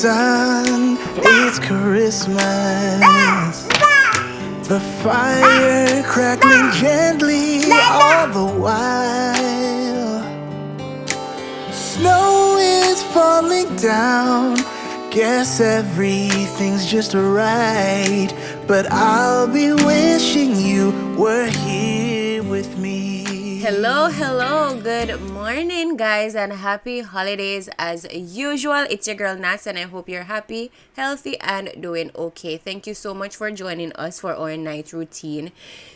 sun, it's Christmas. The fire crackling gently all the while. Snow is falling down. Guess everything's just right. But I'll be wishing you were here with me. Hello, good morning guys, and happy holidays as usual. It's your girl Nats, and I hope you're happy, healthy, and doing okay. Thank you so much for joining us for our night routine.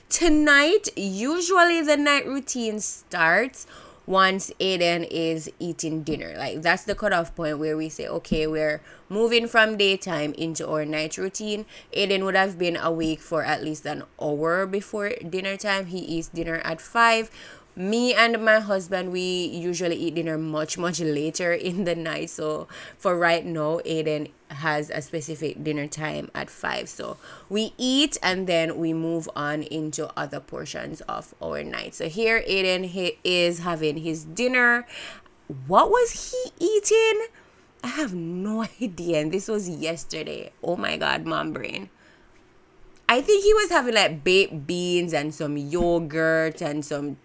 Tonight, usually the night routine starts once Aiden is eating dinner. Like, that's the cutoff point where we say, okay, we're moving from daytime into our night routine. Aiden would have been awake for at least an hour before dinner time. He eats dinner at 5. Me and my husband, we usually eat dinner much later in the night. So for right now, Aiden has a specific dinner time at 5. So we eat and then we move on into other portions of our night. So here Aiden is having his dinner. What was he eating? I have no idea. And this was yesterday. Oh my God, mom brain. I think he was having like baked beans and some yogurt and some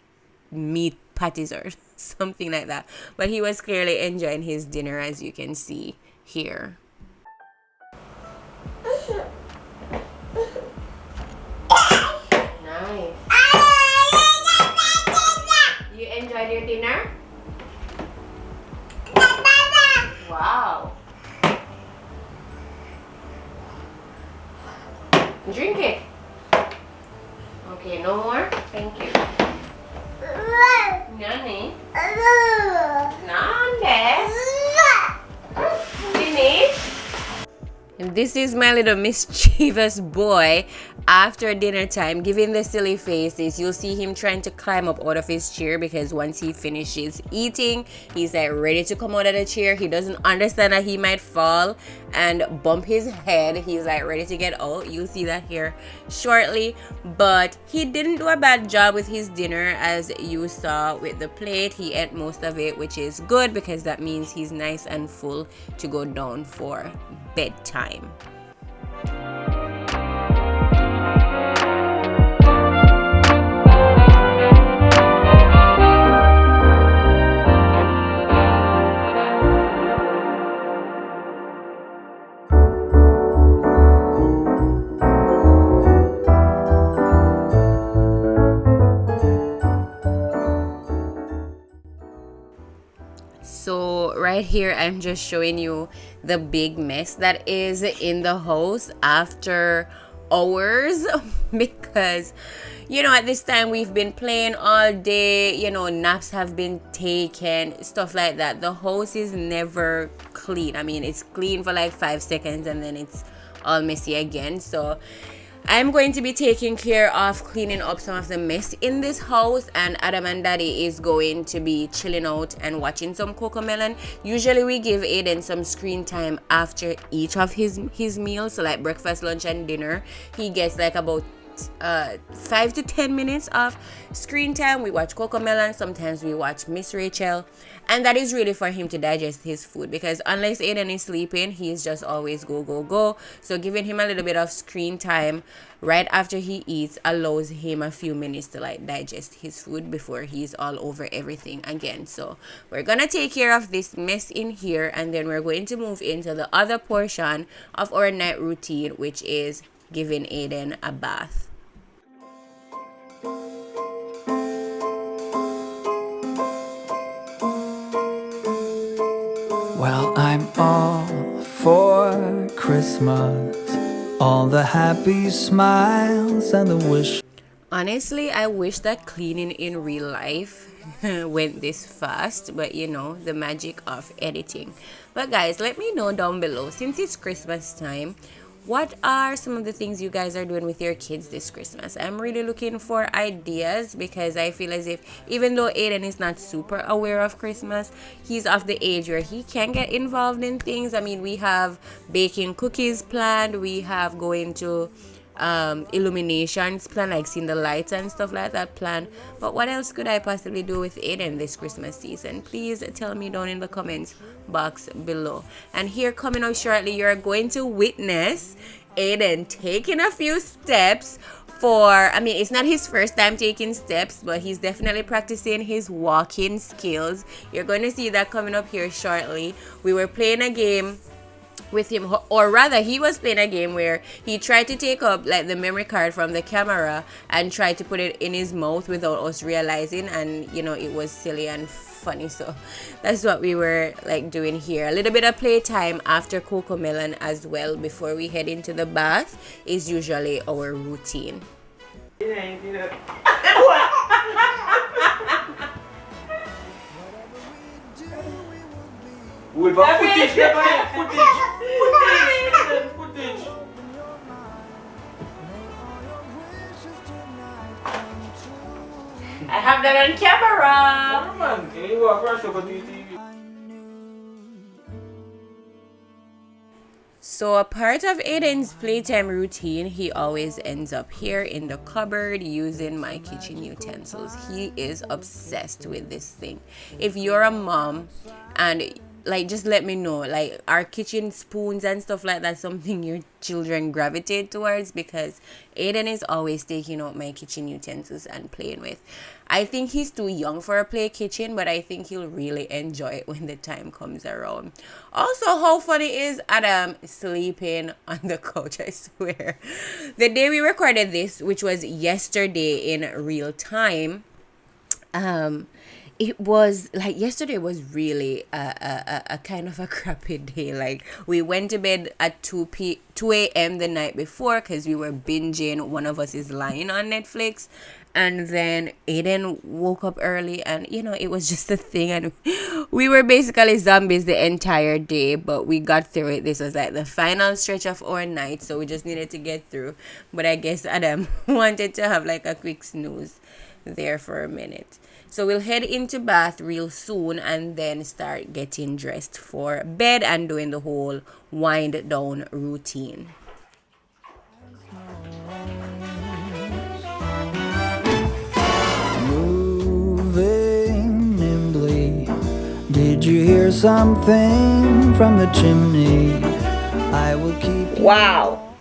meat patties or something like that. But he was clearly enjoying his dinner, as you can see here. Nice. You enjoyed your dinner? Wow. Drink it. Okay, no more? Thank you. Nani? Nande? Finish? And this is my little mischievous boy after dinner time, giving the silly faces. You'll see him trying to climb up out of his chair because once he finishes eating, he's like ready to come out of the chair. He doesn't understand that he might fall and bump his head. He's like ready to get out. You'll see that here shortly. But he didn't do a bad job with his dinner, as you saw with the plate. He ate most of it, which is good because that means he's nice and full to go down for bedtime. So right here, I'm just showing you the big mess that is in the house after hours because, you know, at this time we've been playing all day, you know, naps have been taken, stuff like that. The house is never clean. I mean, it's clean for like 5 seconds and then it's all messy again. So I'm going to be taking care of cleaning up some of the mess in this house, and Adam and Daddy is going to be chilling out and watching some Cocomelon. Usually we give Aiden some screen time after each of his meals, so like breakfast, lunch, and dinner. He gets like about 5 to 10 minutes of screen time. We watch Cocomelon, sometimes we watch Miss Rachel, and that is really for him to digest his food, because unless Aiden is sleeping, he's just always go. So giving him a little bit of screen time right after he eats allows him a few minutes to like digest his food before he's all over everything again. So we're gonna take care of this mess in here, and then we're going to move into the other portion of our night routine, which is giving Aiden a bath. Well, I'm all for Christmas, all the happy smiles and the wish. Honestly, I wish that cleaning in real life went this fast, but you know, the magic of editing. But guys, let me know down below, since it's Christmas time, what are some of the things you guys are doing with your kids this Christmas? I'm really looking for ideas, because I feel as if even though Aiden is not super aware of Christmas, he's of the age where he can get involved in things. I mean, we have baking cookies planned, we have going to illuminations plan, like seeing the lights and stuff like that plan. But what else could I possibly do with Aiden this Christmas season? Please tell me down in the comments box below. And here, coming up shortly, you're going to witness Aiden taking a few steps I mean, it's not his first time taking steps, but he's definitely practicing his walking skills. You're going to see that coming up here shortly. We were playing a game with him, or rather he was playing a game where he tried to take up like the memory card from the camera and try to put it in his mouth without us realizing, and you know, it was silly and funny. So that's what we were like doing here. A little bit of playtime after Cocoa Melon as well before we head into the bath is usually our routine. I have that on camera. So a part of Aiden's playtime routine, he always ends up here in the cupboard using my kitchen utensils. He is obsessed with this thing. If you're a mom and like, just let me know, like, are kitchen spoons and stuff like that something your children gravitate towards? Because Aiden is always taking out my kitchen utensils and playing with. I think he's too young for a play kitchen, but I think he'll really enjoy it when the time comes around. Also, how funny is Adam sleeping on the couch, I swear. The day we recorded this, which was yesterday in real time, it was like, yesterday was really a kind of a crappy day. Like, we went to bed at 2 a.m. the night before because we were binging. One of us is lying on Netflix, and then Aiden woke up early, and you know, it was just a thing, and we were basically zombies the entire day, but we got through it. This was like the final stretch of our night, so we just needed to get through. But I guess Adam wanted to have like a quick snooze there for a minute. So we'll head into bath real soon and then start getting dressed for bed and doing the whole wind down routine. Moving nimbly, did you hear something from the chimney? I will keep you. Wow.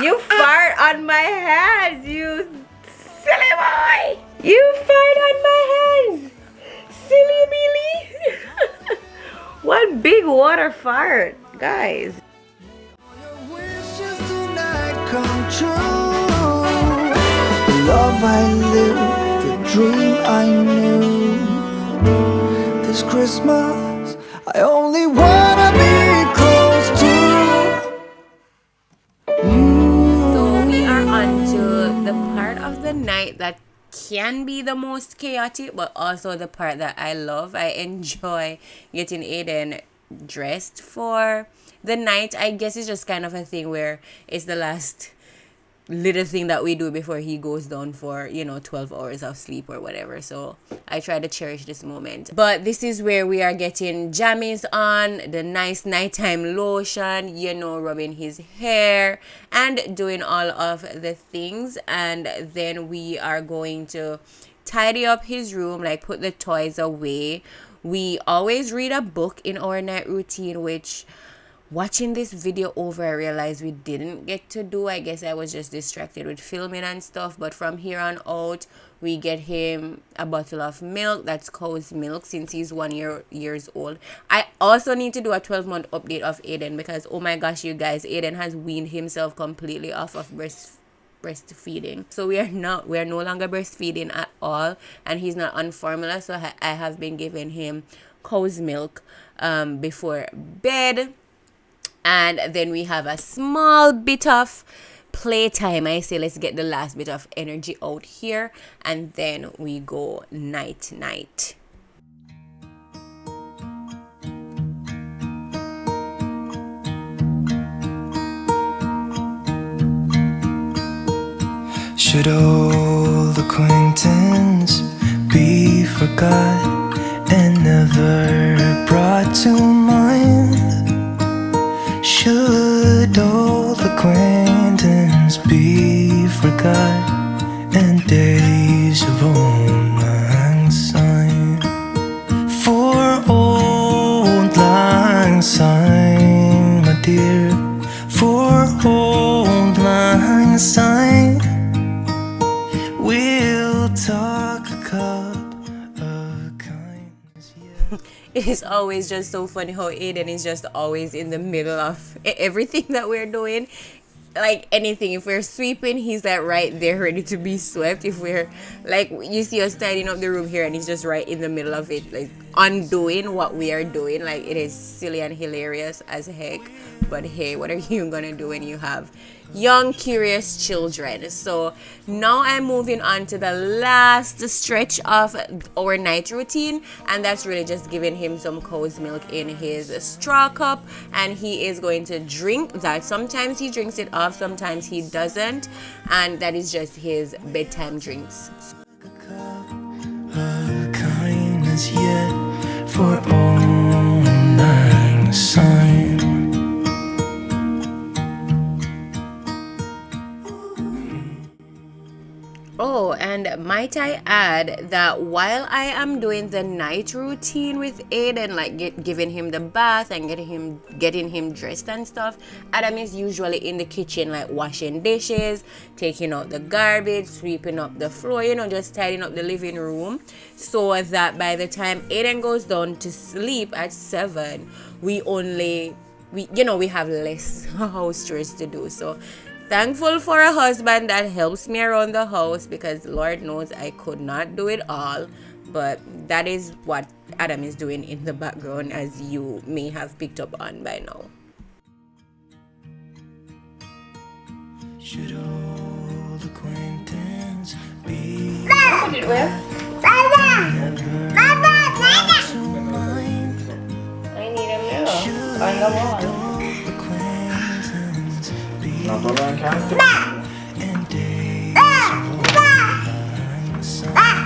You fart on my hands, you silly boy. You fart on my hands, silly Billy. One big water fart, guys. Your wishes tonight come true. The love I lived, the dream I knew. This Christmas, I only wanna be close to you. So we are on to the part of the night that can be the most chaotic, but also the part that I love. I enjoy getting Aiden dressed for the night. I guess it's just kind of a thing where it's the last little thing that we do before he goes down for, you know, 12 hours of sleep or whatever. So I try to cherish this moment. But this is where we are getting jammies on, the nice nighttime lotion, you know, rubbing his hair and doing all of the things. And then we are going to tidy up his room, like put the toys away. We always read a book in our night routine, which watching this video over, I realized we didn't get to do. I guess I was just distracted with filming and stuff. But from here on out, we get him a bottle of milk. That's cow's milk since he's 1 years old. I also need to do a 12-month update of Aiden because, oh my gosh, you guys, Aiden has weaned himself completely off of breastfeeding. So we are no longer breastfeeding at all, and he's not on formula. So I have been giving him cow's milk before bed. And then we have a small bit of playtime. I say let's get the last bit of energy out here, and then we go night night. Should old acquaintance be forgot and never brought to mind? Should old acquaintance God and days of old lang syne. For old lang syne, my dear, for old lang syne, we'll talk a cup of kindness. It is always just so funny how Aiden is just always in the middle of everything that we're doing. Like anything, if we're sweeping, he's like right there ready to be swept. If we're like, you see us tidying up the room here and he's just right in the middle of it, like undoing what we are doing. Like, it is silly and hilarious as heck, but hey, what are you gonna do when you have young curious children? So now I'm moving on to the last stretch of our night routine, and that's really just giving him some cow's milk in his straw cup, and he is going to drink that. Sometimes he drinks it off, sometimes he doesn't, and that is just his bedtime drinks. Kindness yet for all lang syne. Oh, and might I add that while I am doing the night routine with Aiden, like giving him the bath and getting him dressed and stuff, Adam is usually in the kitchen, like washing dishes, taking out the garbage, sweeping up the floor, just tidying up the living room, so that by the time Aiden goes down to sleep at 7, we have less house chores to do. So thankful for a husband that helps me around the house, because Lord knows I could not do it all. But that is what Adam is doing in the background, as you may have picked up on by now. Should old acquaintance be Put it where? I need a mirror on the wall. and days of old lang syne.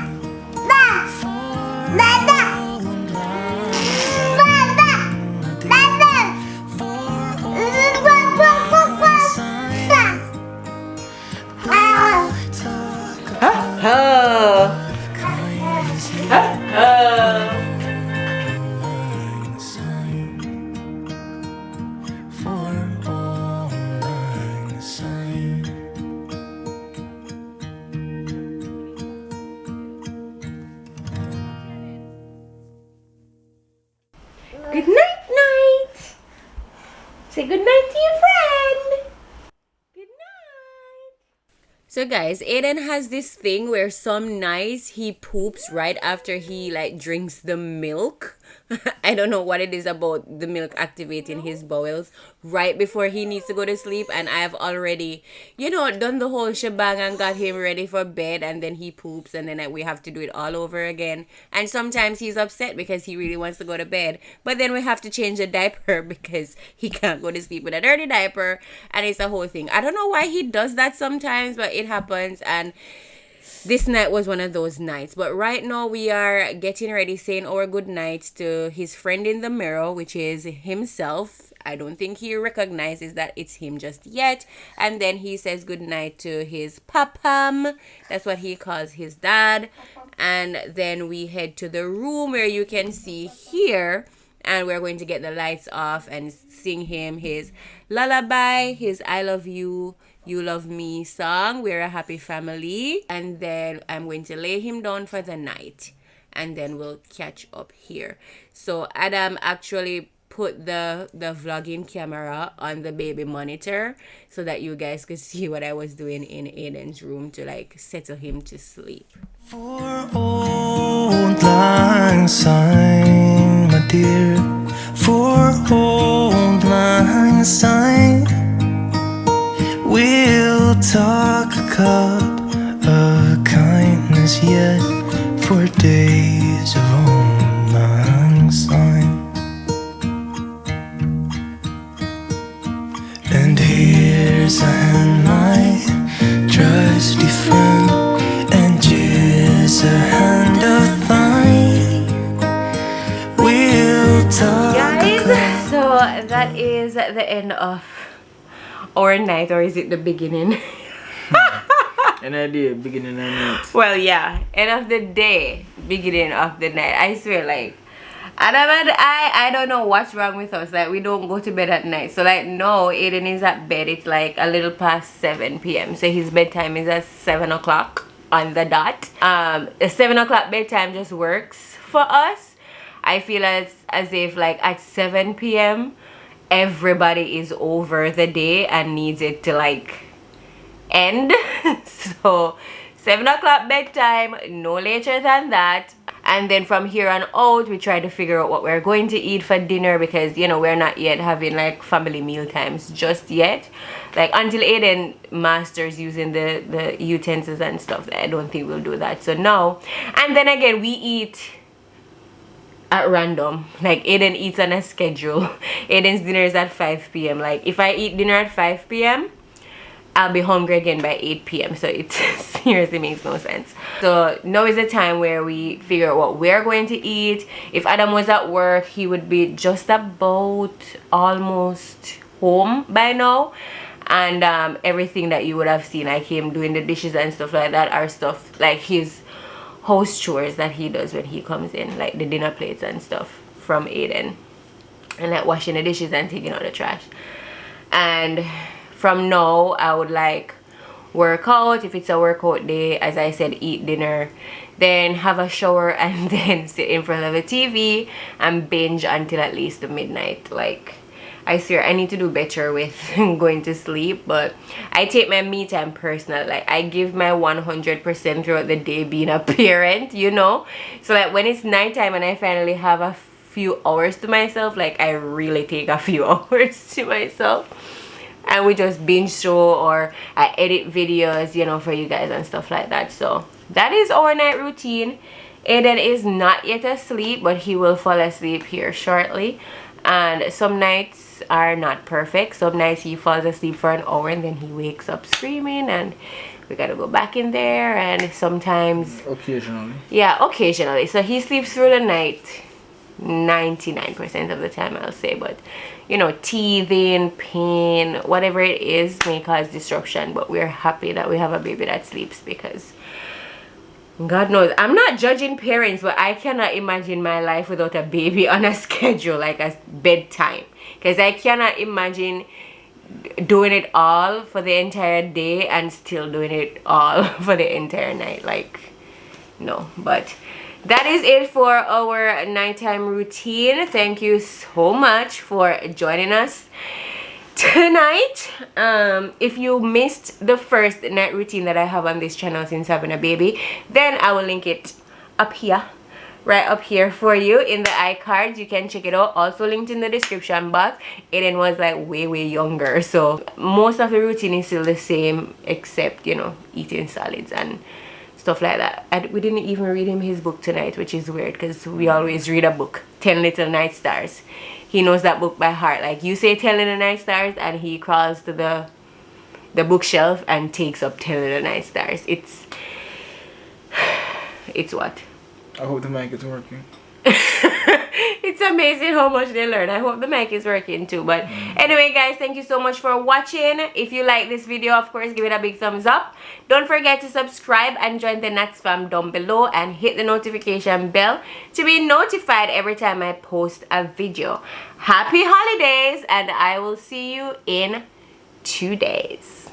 Good night. Say good night to your friend. Good night. So guys, Aiden has this thing where some nights he poops right after he drinks the milk. I don't know what it is about the milk activating his bowels right before he needs to go to sleep, and I've already, done the whole shebang and got him ready for bed, and then he poops, and then we have to do it all over again. And sometimes he's upset because he really wants to go to bed, but then we have to change the diaper because he can't go to sleep with a dirty diaper, and it's a whole thing. I don't know why he does that sometimes, but it happens, and this night was one of those nights. But right now we are getting ready, saying our good nights to his friend in the mirror, which is himself. I don't think he recognizes that it's him just yet. And then he says good night to his papam. That's what he calls his dad. And then we head to the room where you can see here, and we're going to get the lights off and sing him his lullaby, his I love you, you love me song. We're a happy family. And then I'm going to lay him down for the night, and then we'll catch up here. So Adam actually put the vlogging camera on the baby monitor so that you guys could see what I was doing in Aiden's room to settle him to sleep. For old lang syne, my dear, for old lang syne, we'll talk a cup of kindness yet for days of old lang syne. And here's a hand, my trusty friend, and here's a hand of thine. We'll talk. Guys, so that is the end of our night, or is it the beginning? End of the day, beginning of the night. Well, yeah, end of the day, beginning of the night. I swear, like, Adam and I don't know what's wrong with us. Like, we don't go to bed at night. So, like, no, Aiden is at bed. It's like a little past 7 p.m. So his bedtime is at 7 o'clock on the dot. The 7 o'clock bedtime just works for us. I feel as if, like, at 7 p.m. everybody is over the day and needs it to, like, end. So 7 o'clock bedtime, no later than that. And then from here on out, we try to figure out what we're going to eat for dinner, because, you know, we're not yet having like family meal times just yet. Like, until Aiden masters using the utensils and stuff, I don't think we'll do that. So no. And then again, we eat at random. Like, Aiden eats on a schedule. Aiden's dinner is at 5 p.m. Like, if I eat dinner at 5 p.m., I'll be hungry again by 8 p.m. So it seriously makes no sense. So now is the time where we figure out what we're going to eat. If Adam was at work, he would be just about almost home by now. And everything that you would have seen, like him doing the dishes and stuff like that, are stuff like his house chores that he does when he comes in, like the dinner plates and stuff from Aiden, and like washing the dishes and taking out the trash. And from now, I would like work out. If it's a workout day, as I said, eat dinner, then have a shower, and then sit in front of the TV and binge until at least the midnight. Like, I swear I need to do better with going to sleep, but I take my me time personal. Like, I give my 100% throughout the day being a parent, you know. So like when it's nighttime and I finally have a few hours to myself, like I really take a few hours to myself, and we just binge through, or I edit videos, you know, for you guys and stuff like that. So that is our night routine. Aiden is not yet asleep, but he will fall asleep here shortly. And some nights are not perfect. Some nights he falls asleep for an hour and then he wakes up screaming, and we gotta go back in there. And sometimes, occasionally, yeah, occasionally. So he sleeps through the night 99% of the time, I'll say. But you know, teething, pain, whatever it is may cause disruption, but we're happy that we have a baby that sleeps, because God knows, I'm not judging parents, but I cannot imagine my life without a baby on a schedule, like a bedtime, because I cannot imagine doing it all for the entire day and still doing it all for the entire night. Like, no. But that is it for our nighttime routine. Thank you so much for joining us tonight. If you missed the first night routine that I have on this channel since having a baby, then I will link it up here, right up here for you in the iCards. You can check it out. Also linked in the description box. Aiden was like way younger, so most of the routine is still the same, except, you know, eating solids and stuff like that. And we didn't even read him his book tonight, which is weird, because we always read a book, 10 Little Night Stars. He knows that book by heart. Like, you say 10 Little Night Stars and he crawls to the bookshelf and takes up 10 Little Night Stars. It's what? I hope the mic is working. It's amazing how much they learn. I hope the mic is working too. But anyway, guys, thank you so much for watching. If you like this video, of course, give it a big thumbs up. Don't forget to subscribe and join the Nats fam down below, and hit the notification bell to be notified every time I post a video. Happy holidays, and I will see you in 2 days.